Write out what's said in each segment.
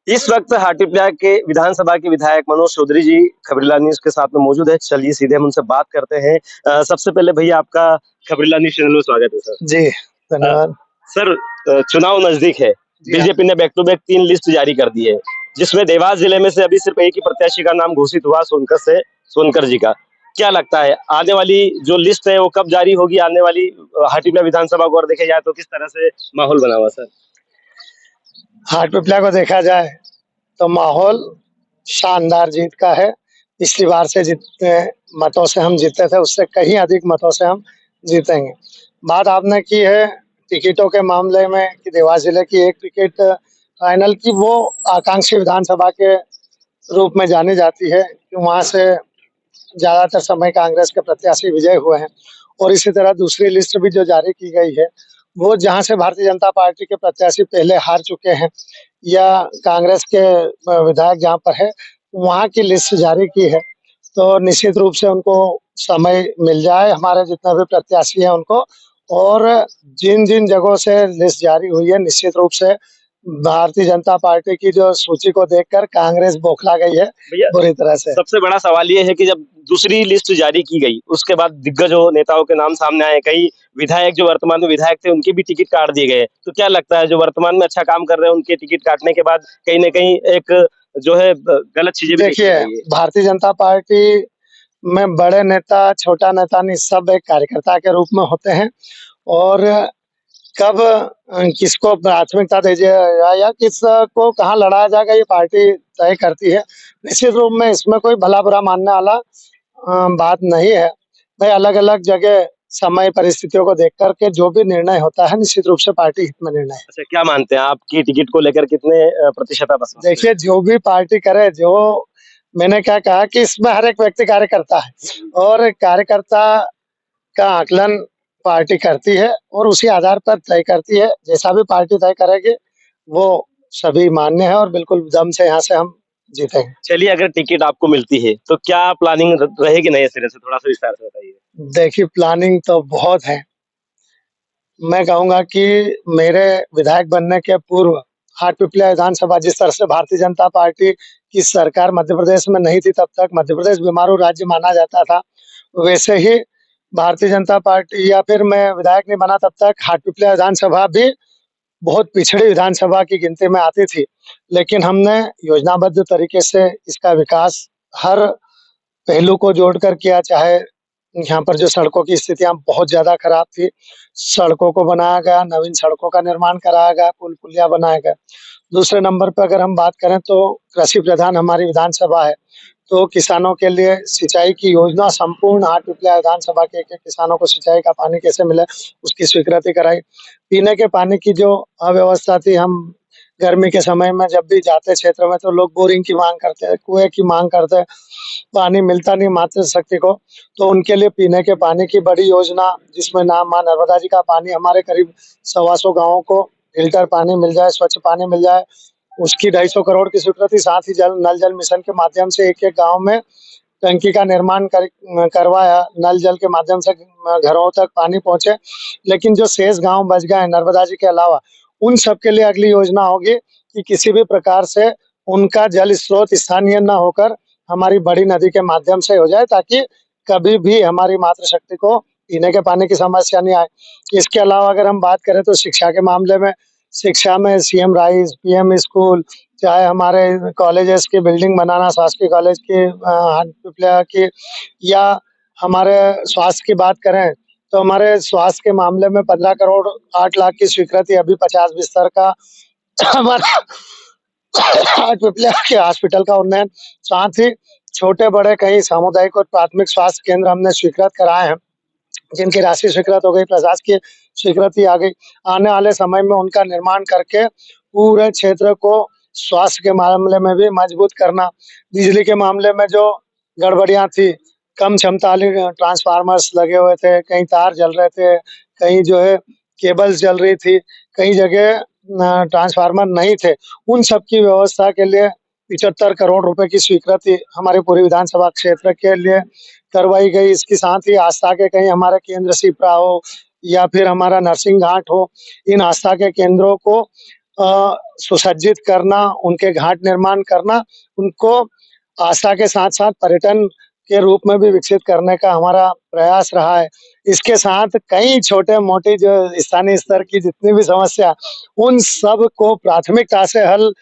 इस वक्त हाटीप्या के विधानसभा के विधायक मनोज चौधरी जी खबरीला न्यूज के साथ में मौजूद है। चलिए सीधे हम उनसे बात करते हैं। सबसे पहले भैया आपका खबरीला न्यूज चैनल में स्वागत है सर। जी धन्यवाद। सर, चुनाव नजदीक है। बीजेपी ने बैक टू बैक 3 लिस्ट जारी कर दी है, जिसमें देवास जिले में से अभी सिर्फ एक ही प्रत्याशी का नाम घोषित हुआ, सोनकर जी का। क्या लगता है आने वाली जो लिस्ट है वो कब जारी होगी? आने वाली हाटीप्या विधानसभा को और देखे जाए तो किस तरह से माहौल बना हुआ सर? हाटपिपल्या को देखा जाए तो माहौल शानदार जीत का है। पिछली बार से जितने मतों से हम जीते थे उससे कहीं अधिक मतों से हम जीतेंगे। बात आपने की है टिकटों के मामले में कि देवास जिले की एक टिकट फाइनल की, वो आकांक्षी विधानसभा के रूप में जानी जाती है कि वहां से ज्यादातर समय कांग्रेस के प्रत्याशी विजय हुए हैं। और इसी तरह दूसरी लिस्ट भी जो जारी की गई है वो जहां से भारतीय जनता पार्टी के प्रत्याशी पहले हार चुके हैं या कांग्रेस के विधायक जहां पर है वहां की लिस्ट जारी की है, तो निश्चित रूप से उनको समय मिल जाए, हमारे जितने भी प्रत्याशी हैं उनको। और जिन जिन जगहों से लिस्ट जारी हुई है निश्चित रूप से भारतीय जनता पार्टी की जो सूची को देखकर कांग्रेस बौखला गई है भैया, बुरी तरह से। सबसे बड़ा सवाल ये है कि जब दूसरी लिस्ट जारी की गई उसके बाद दिग्गज नेताओं के नाम सामने आए, कई विधायक जो वर्तमान में विधायक थे उनके भी टिकट काट दिए गए। तो क्या लगता है जो वर्तमान में अच्छा काम कर रहे हैं उनके टिकट काटने के बाद कहीं ना कहीं एक जो है गलत चीजें भी देखने देखिए, को मिली है? भारतीय जनता पार्टी में बड़े नेता छोटा नेता नहीं, सब एक कार्यकर्ता के रूप में होते हैं। और कब किसको प्राथमिकता दी जाए या किसको कहाँ लड़ाया जाएगा ये पार्टी तय करती है। निश्चित रूप में इसमें कोई भला बुरा मानने वाला बात नहीं है। भाई अलग अलग जगह समय परिस्थितियों को देख करके जो भी निर्णय होता है निश्चित रूप से पार्टी हित में निर्णय है। अच्छा, क्या मानते हैं आपकी टिकट को लेकर कितने प्रतिशत आप आश्वस्त हैं? देखिए, जो भी पार्टी करे, जो मैंने क्या कहा कि इसमें हर एक व्यक्ति कार्यकर्ता है और कार्यकर्ता का आकलन पार्टी करती है और उसी आधार पर तय करती है। जैसा भी पार्टी तय करेगी वो सभी मान्य है और बिल्कुल दम से यहाँ से हम जीतेंगे। चलिए, अगर टिकट आपको मिलती है तो क्या प्लानिंग रहेगी नए सिरे से? थोड़ा सा विस्तार से बताइए। देखिए, प्लानिंग तो बहुत है। मैं कहूंगा कि मेरे विधायक बनने के पूर्व हाटपिपल्या विधानसभा, जिस तरह से भारतीय जनता पार्टी की सरकार मध्य प्रदेश में नहीं थी तब तक मध्य प्रदेश बीमारू राज्य माना जाता था, वैसे ही भारतीय जनता पार्टी या फिर मैं विधायक नहीं बना तब तक हाटपिपल्या विधानसभा भी बहुत पिछड़ी विधानसभा की गिनती में आती थी। लेकिन हमने योजनाबद्ध तरीके से इसका विकास हर पहलू को जोड़कर किया। चाहे यहाँ पर जो सड़कों की स्थितियां बहुत ज्यादा खराब थी, सड़कों को बनाया गया, नवीन सड़कों का निर्माण कराया गया, पुल पुलिया बनाया गया। दूसरे नंबर पर अगर हम बात करें तो कृषि प्रधान हमारी विधानसभा है, तो किसानों के लिए सिंचाई की योजना संपूर्ण हाटपिपल्या विधानसभा के एक किसानों को सिंचाई का पानी कैसे मिले उसकी स्वीकृति कराई। पीने के पानी की जो अव्यवस्था थी, हम गर्मी के समय में जब भी जाते क्षेत्र में तो लोग बोरिंग की मांग करते हैं, कुएं की मांग करते हैं, पानी मिलता नहीं मातृ शक्ति को, तो उनके लिए पीने के पानी की बड़ी योजना जिसमें नाम मां नर्मदा जी का पानी हमारे करीब 125 गाँवों को फिल्टर पानी मिल जाए, स्वच्छ पानी मिल जाए, उसकी 250 करोड़ की स्वीकृति। साथ ही नल जल मिशन के माध्यम से एक एक गाँव में टंकी का निर्माण करवाया, नल जल के माध्यम से घरों तक पानी पहुंचे। लेकिन जो शेष गांव बच गए नर्मदा जी के अलावा, उन सब के लिए अगली योजना होगी कि किसी भी प्रकार से उनका जल स्रोत स्थानीय न होकर हमारी बड़ी नदी के माध्यम से हो जाए, ताकि कभी भी हमारी मातृशक्ति को पीने के पानी की समस्या नहीं आए। इसके अलावा अगर हम बात करें तो शिक्षा के मामले में, शिक्षा में सीएम राइज, पीएम स्कूल, चाहे हमारे कॉलेजेस की बिल्डिंग बनाना, शासकीय कॉलेज की हाटपिपल्या की, या हमारे स्वास्थ्य की बात करें तो हमारे स्वास्थ्य के मामले में 15 करोड़ 8 लाख की स्वीकृति, अभी 50 बिस्तर का हमारा हाटपिपल्या के हॉस्पिटल का उन्नयन, साथ ही छोटे बड़े कई सामुदायिक और प्राथमिक स्वास्थ्य केंद्र हमने स्वीकृत कराए हैं जिनकी राशि स्वीकृत हो गई, प्रशासकीय स्वीकृति आ गई। आने वाले समय में उनका निर्माण करके पूरे क्षेत्र को स्वास्थ्य के मामले में भी मजबूत करना। बिजली के मामले में जो गड़बड़ियां थी, कम क्षमता वाले ट्रांसफार्मर्स लगे हुए थे, कहीं तार जल रहे थे, कहीं जो है केबल्स जल रही थी, कई जगह ट्रांसफार्मर नहीं थे, उन सब की व्यवस्था के लिए 75 करोड़ रुपए की स्वीकृति हमारे पूरे विधानसभा क्षेत्र के लिए करवाई गई। इसके साथ ही आस्था के कहीं हमारे केंद्र सिपरा हो या फिर हमारा नरसिंह घाट हो, इन आस्था के केंद्रों को सुसज्जित करना, उनके घाट निर्माण करना, उनको आस्था के साथ-साथ पर्यटन के रूप में भी विकसित करने का हमारा प्रयास रहा है। इसके साथ कई छोटे-मोटे जो स्थानीय स्तर की जितनी भी समस्या, उन सब को प्राथमिकता से हल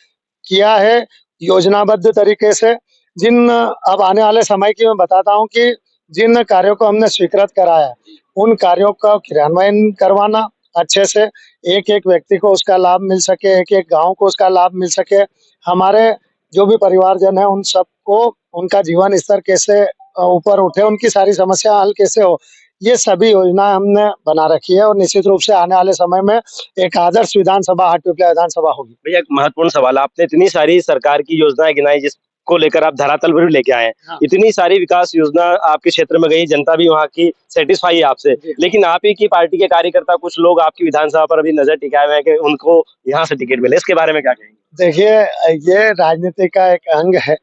किया है, योजनाबद्ध तरीके से। जिन अब आने वाले समय की मैं बताता हूँ कि जिन कार्यों को हमने स्वीकृत कराया है, उन कार्यों का क्रियान्वयन करवाना अच्छे से, एक-एक व्यक्ति को उसका लाभ मिल सके, एक-एक गाँव को उसका लाभ मिल सके। हमारे जो भी परिवारजन हैं, उन सबको उनका जीवन स्तर कैसे ऊपर उठे, उनकी सारी समस्या हल कैसे हो, ये सभी योजनाएँ हमने बना रखी है और निश्चित रूप से आने वाले समय में एक आदर्श विधानसभा हाटपिपल्या विधानसभा होगी। भैया एक महत्वपूर्ण सवाल, आपने इतनी सारी सरकार की योजनाएं गिनाई जिसको लेकर आप धरातल पर भी लेके आए हैं। हाँ। इतनी सारी विकास योजना आपके क्षेत्र में गई, जनता भी वहाँ की सेटिस्फाई है आपसे, जी। लेकिन आप ही की पार्टी के कार्यकर्ता कुछ लोग आपकी विधानसभा पर अभी नजर टिकाए हुए हैं कि उनको यहाँ से टिकट मिले, इसके बारे में क्या कहेंगे? देखिए, ये राजनीति का एक अंग है।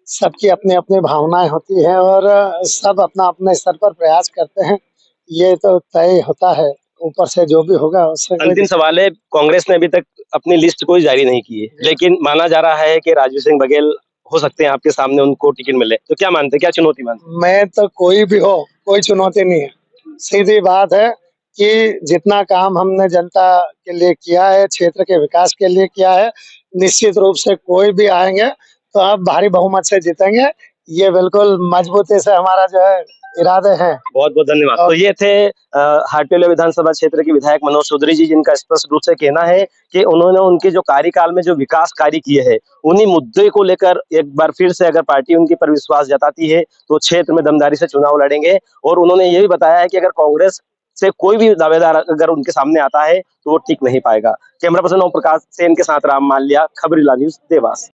सबकी अपनी-अपनी भावनाएँ होती हैं और सब अपना-अपना स्तर पर प्रयास करते हैं। ये तो तय होता है, ऊपर से जो भी होगा उससे कोई अंतिम सवाल है, कांग्रेस ने अभी तक अपनी लिस्ट कोई जारी नहीं की है, लेकिन माना जा रहा है कि राजवीर सिंह बघेल हो सकते हैं आपके सामने उनको टिकट मिले, तो क्या मानते हैं, क्या चुनौती मानते हैं? मैं तो कोई भी हो, कोई चुनौती नहीं है। सीधी बात है कि जितना काम हमने जनता के लिए किया है, क्षेत्र के विकास के लिए किया है, निश्चित रूप से कोई भी आएँगे तो आप भारी बहुमत से जीतेंगे। ये बिल्कुल मजबूती से हमारा जो है इरादे हैं। बहुत-बहुत धन्यवाद। तो ये थे हाटपिपल्या विधानसभा क्षेत्र के विधायक मनोज चौधरी जी, जिनका स्पष्ट रूप से कहना है कि उन्होंने उनके जो कार्यकाल में जो विकास कार्य किए हैं, उन्हीं मुद्दे को लेकर एक बार फिर से अगर पार्टी उनके पर विश्वास जताती है, तो क्षेत्र में दमदारी से चुनाव लड़ेंगे। और उन्होंने ये भी बताया है कि अगर कांग्रेस से कोई भी दावेदार अगर उनके सामने आता है, तो वो टिक नहीं पाएगा। कैमरा पर्सन ओम प्रकाश सेन के साथ राम माल्या, खबरीला न्यूज़, देवास।